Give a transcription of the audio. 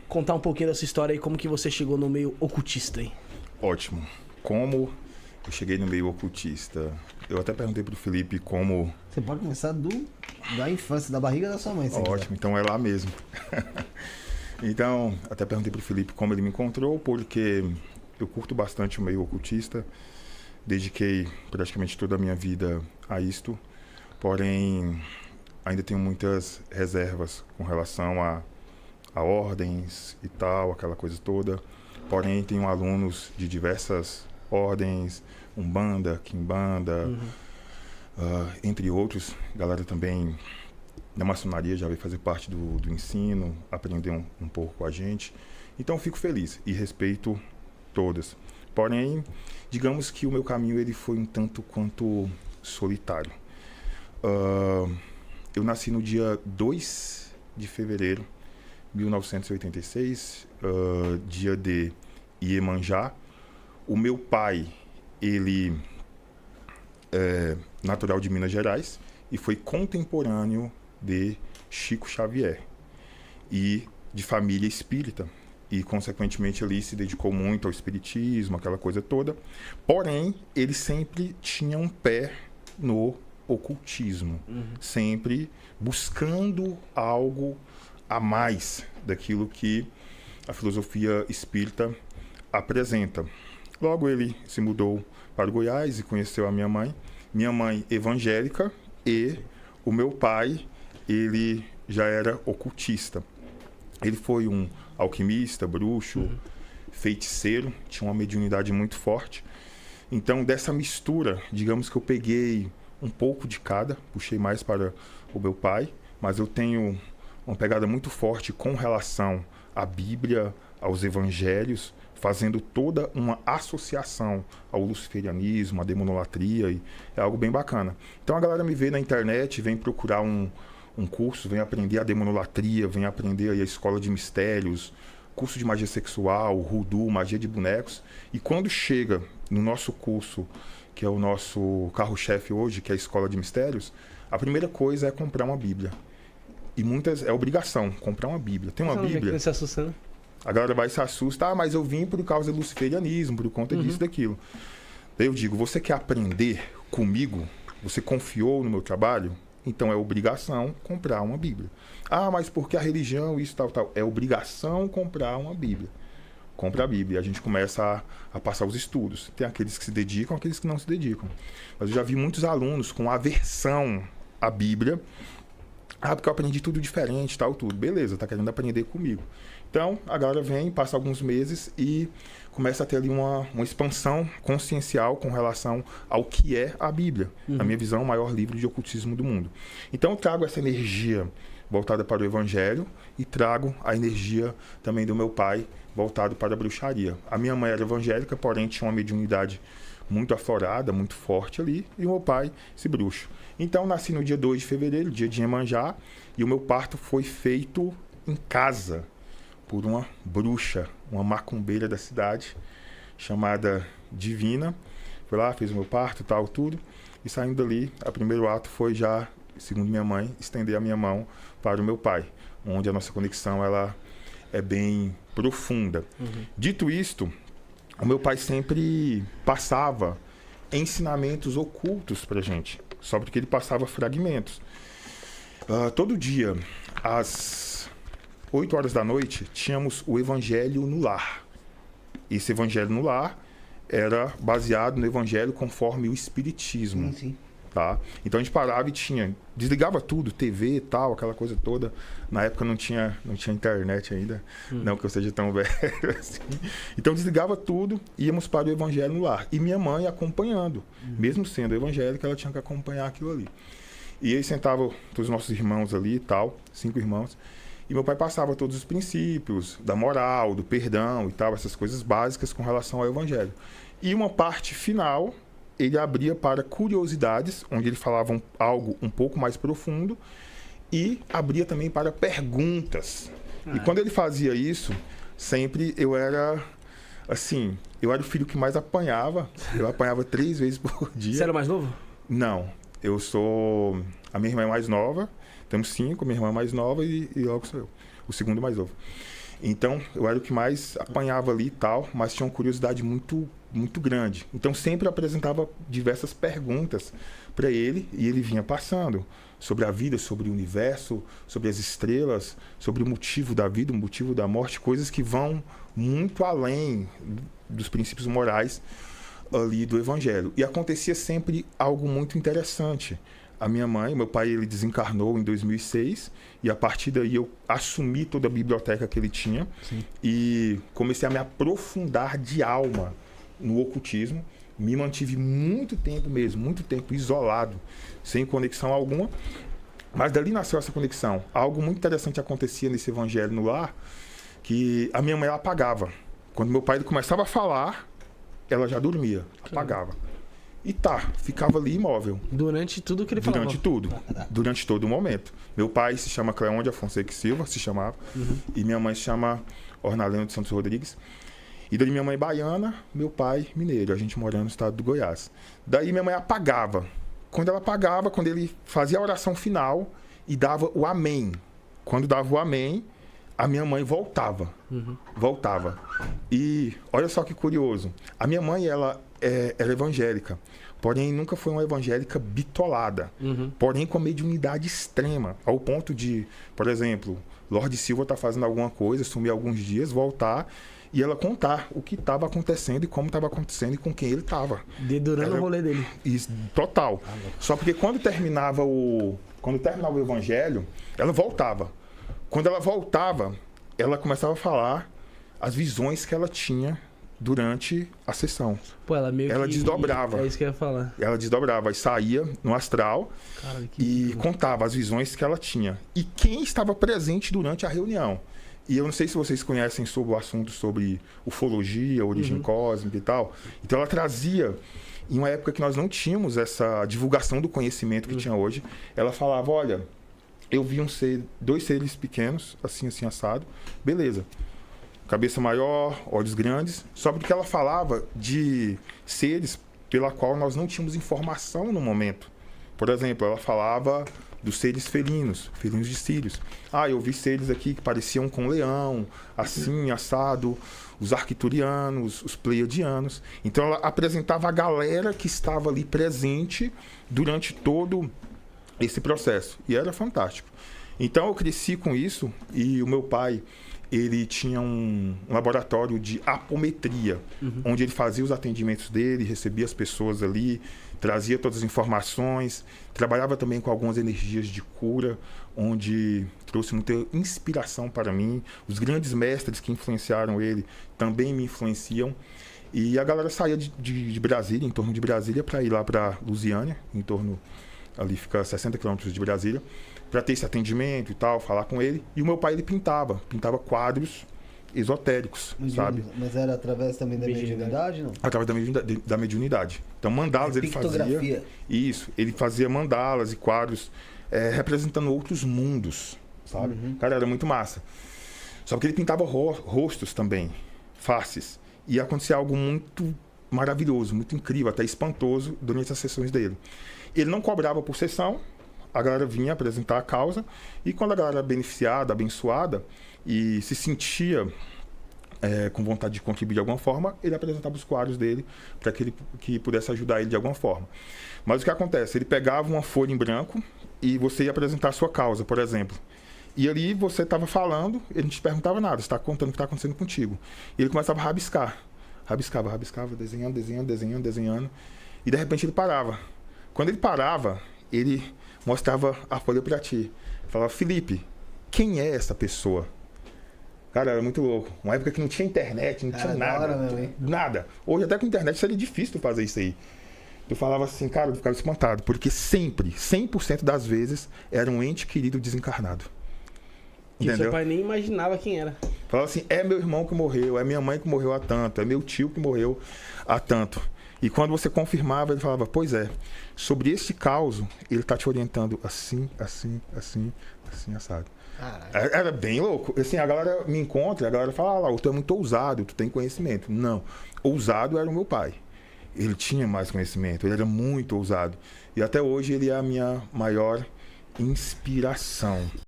Contar um pouquinho dessa história aí, como que você chegou no meio ocultista aí. Ótimo. Como eu cheguei no meio ocultista? Eu até perguntei pro Felipe como... Você pode começar da infância, da barriga da sua mãe. Ótimo, então é lá mesmo. Então, até perguntei pro Felipe como ele me encontrou, porque eu curto bastante o meio ocultista. Dediquei praticamente toda a minha vida a isto. Porém, ainda tenho muitas reservas com relação a ordens e tal, aquela coisa toda. Porém, tenho alunos de diversas ordens, Umbanda, Quimbanda, entre outros. Galera também da maçonaria já veio fazer parte do ensino, aprender um pouco com a gente. Então, fico feliz e respeito todas. Porém, digamos que o meu caminho ele foi um tanto quanto solitário. Eu nasci no dia 2 de fevereiro 1986, dia de Iemanjá. O meu pai, ele é natural de Minas Gerais e foi contemporâneo de Chico Xavier e de família espírita. E, consequentemente, ele se dedicou muito ao espiritismo, aquela coisa toda. Porém, ele sempre tinha um pé no ocultismo, sempre buscando algo a mais daquilo que a filosofia espírita apresenta. Logo ele se mudou para o Goiás e conheceu a minha mãe evangélica, e o meu pai, ele já era ocultista. Ele foi um alquimista, bruxo, feiticeiro, tinha uma mediunidade muito forte. Então, dessa mistura, digamos que eu peguei um pouco de cada, puxei mais para o meu pai, mas eu tenho uma pegada muito forte com relação à Bíblia, aos evangelhos, fazendo toda uma associação ao luciferianismo, à demonolatria, e é algo bem bacana. Então a galera me vê na internet, vem procurar um curso, vem aprender a demonolatria, vem aprender aí a escola de mistérios, curso de magia sexual, voodoo, magia de bonecos, e quando chega no nosso curso, que é o nosso carro-chefe hoje, que é a escola de mistérios, a primeira coisa é comprar uma Bíblia. E muitas é obrigação comprar uma Bíblia. Tem uma Bíblia. Se assustando. A galera vai e se assusta. Mas eu vim por causa do luciferianismo, por conta disso, daquilo. Daí eu digo, você quer aprender comigo? Você confiou no meu trabalho? Então é obrigação comprar uma Bíblia. Mas porque a religião, isso, tal. É obrigação comprar uma Bíblia. Compra a Bíblia. E a gente começa a passar os estudos. Tem aqueles que se dedicam, aqueles que não se dedicam. Mas eu já vi muitos alunos com aversão à Bíblia. Porque eu aprendi tudo diferente, tal, tudo. Beleza, tá querendo aprender comigo. Então, a galera vem, passa alguns meses e começa a ter ali uma expansão consciencial com relação ao que é a Bíblia. Na minha visão, o maior livro de ocultismo do mundo. Então, eu trago essa energia voltada para o Evangelho e trago a energia também do meu pai voltado para a bruxaria. A minha mãe era evangélica, porém tinha uma mediunidade muito aflorada, muito forte ali, e o meu pai, esse bruxo. Então, nasci no dia 2 de fevereiro, dia de Iemanjá, e o meu parto foi feito em casa por uma bruxa, uma macumbeira da cidade, chamada Divina. Foi lá, fez o meu parto, tal, tudo, e saindo dali, o primeiro ato foi já, segundo minha mãe, estender a minha mão para o meu pai, onde a nossa conexão ela é bem profunda. Dito isto, o meu pai sempre passava ensinamentos ocultos pra gente, só porque ele passava fragmentos. Todo dia, às 8 horas da noite, tínhamos o Evangelho no Lar. Esse Evangelho no Lar era baseado no Evangelho conforme o Espiritismo. Sim. Tá? Então a gente parava e desligava tudo, TV e tal, aquela coisa toda. Na época não tinha internet ainda, não que eu seja tão velho assim. Então desligava tudo, íamos para o Evangelho no Lar. E minha mãe acompanhando, mesmo sendo evangélica, ela tinha que acompanhar aquilo ali. E aí sentavam todos os nossos irmãos ali e tal, 5 irmãos, e meu pai passava todos os princípios da moral, do perdão e tal, essas coisas básicas com relação ao Evangelho. E uma parte final ele abria para curiosidades, onde ele falava algo um pouco mais profundo, e abria também para perguntas. E quando ele fazia isso, sempre eu era, assim, eu era o filho que mais apanhava. Eu apanhava 3 vezes por dia. Você era o mais novo? Não, eu sou... A minha irmã é mais nova, temos 5, minha irmã é mais nova e logo sou eu, o segundo mais novo. Então, eu era o que mais apanhava ali e tal, mas tinha uma curiosidade muito, muito grande. Então, sempre eu apresentava diversas perguntas para ele e ele vinha passando sobre a vida, sobre o universo, sobre as estrelas, sobre o motivo da vida, o motivo da morte, coisas que vão muito além dos princípios morais ali do Evangelho. E acontecia sempre algo muito interessante. A minha mãe, meu pai, ele desencarnou em 2006 e a partir daí eu assumi toda a biblioteca que ele tinha. Sim. E comecei a me aprofundar de alma no ocultismo. Me mantive muito tempo mesmo, muito tempo isolado, sem conexão alguma. Mas dali nasceu essa conexão. Algo muito interessante acontecia nesse evangelho no lar, que a minha mãe ela apagava. Quando meu pai ele começava a falar, ela já dormia, apagava. E ficava ali imóvel. Durante tudo que ele falava. Durante tudo. Durante todo o momento. Meu pai se chama Cleonde Afonso Silva, se chamava. E minha mãe se chama Ornalena de Santos Rodrigues. E daí minha mãe baiana, meu pai mineiro. A gente morando no estado do Goiás. Daí minha mãe apagava. Quando ela apagava, quando ele fazia a oração final e dava o amém. Quando dava o amém, a minha mãe voltava. Voltava. E olha só que curioso. A minha mãe, ela era evangélica. Porém, nunca foi uma evangélica bitolada. Porém, com a mediunidade extrema. Ao ponto de, por exemplo, Lorde Silva tá fazendo alguma coisa, sumir alguns dias, voltar e ela contar o que estava acontecendo e como estava acontecendo e com quem ele estava. Dedurando o rolê dele. Isso, total. Só porque quando terminava o evangelho, ela voltava. Quando ela voltava, ela começava a falar as visões que ela tinha durante a sessão. Pô, ela meio Ela que... desdobrava. É isso que eu ia falar. Ela desdobrava e saía no astral. Cara, que... E contava as visões que ela tinha. E quem estava presente durante a reunião. E eu não sei se vocês conhecem sobre o assunto sobre ufologia, origem cósmica e tal. Então ela trazia, em uma época que nós não tínhamos essa divulgação do conhecimento que tinha hoje, ela falava, olha, eu vi dois seres pequenos, assim, assado, beleza. Cabeça maior, olhos grandes, só porque ela falava de seres pela qual nós não tínhamos informação no momento. Por exemplo, ela falava dos seres felinos de Sírios. Eu vi seres aqui que pareciam com leão, assim, assado, os arcturianos, os pleiadianos. Então ela apresentava a galera que estava ali presente durante todo esse processo. E era fantástico. Então eu cresci com isso e o meu pai, ele tinha um laboratório de apometria, onde ele fazia os atendimentos dele, recebia as pessoas ali, trazia todas as informações, trabalhava também com algumas energias de cura, onde trouxe muita inspiração para mim. Os grandes mestres que influenciaram ele também me influenciam. E a galera saía de Brasília, em torno de Brasília, para ir lá para Lusiânia, em torno, ali fica 60 quilômetros de Brasília, para ter esse atendimento e tal, falar com ele. E o meu pai, ele pintava quadros esotéricos, sabe? Mas era através também da mediunidade, não? Através da mediunidade. Então, mandalas ele fazia. Isso, ele fazia mandalas e quadros representando outros mundos, sabe? Cara, era muito massa. Só que ele pintava rostos também, faces. E acontecia algo muito maravilhoso, muito incrível, até espantoso durante as sessões dele. Ele não cobrava por sessão, a galera vinha apresentar a causa, e quando a galera era beneficiada, abençoada, e se sentia com vontade de contribuir de alguma forma, ele apresentava os quadros dele para que pudesse ajudar ele de alguma forma. Mas o que acontece? Ele pegava uma folha em branco e você ia apresentar a sua causa, por exemplo. E ali você estava falando, ele não te perguntava nada, você está contando o que está acontecendo contigo. E ele começava a rabiscar. Rabiscava, desenhando. E de repente ele parava. Quando ele parava, ele mostrava a folha para ti. Falava, Felipe, quem é essa pessoa? Cara, era muito louco. Uma época que não tinha internet, não tinha nada. Nada. Hoje até com internet seria difícil fazer isso aí. Eu falava assim, cara, eu ficava espantado. Porque sempre, 100% das vezes, era um ente querido desencarnado. E seu pai nem imaginava quem era. Falava assim, é meu irmão que morreu, é minha mãe que morreu há tanto, é meu tio que morreu há tanto. E quando você confirmava, ele falava, pois é, sobre esse caso, ele está te orientando assim, assado. Era bem louco. Assim, a galera me encontra, a galera fala, tu é muito ousado, tu tem conhecimento. Não, ousado era o meu pai. Ele tinha mais conhecimento, ele era muito ousado. E até hoje ele é a minha maior inspiração.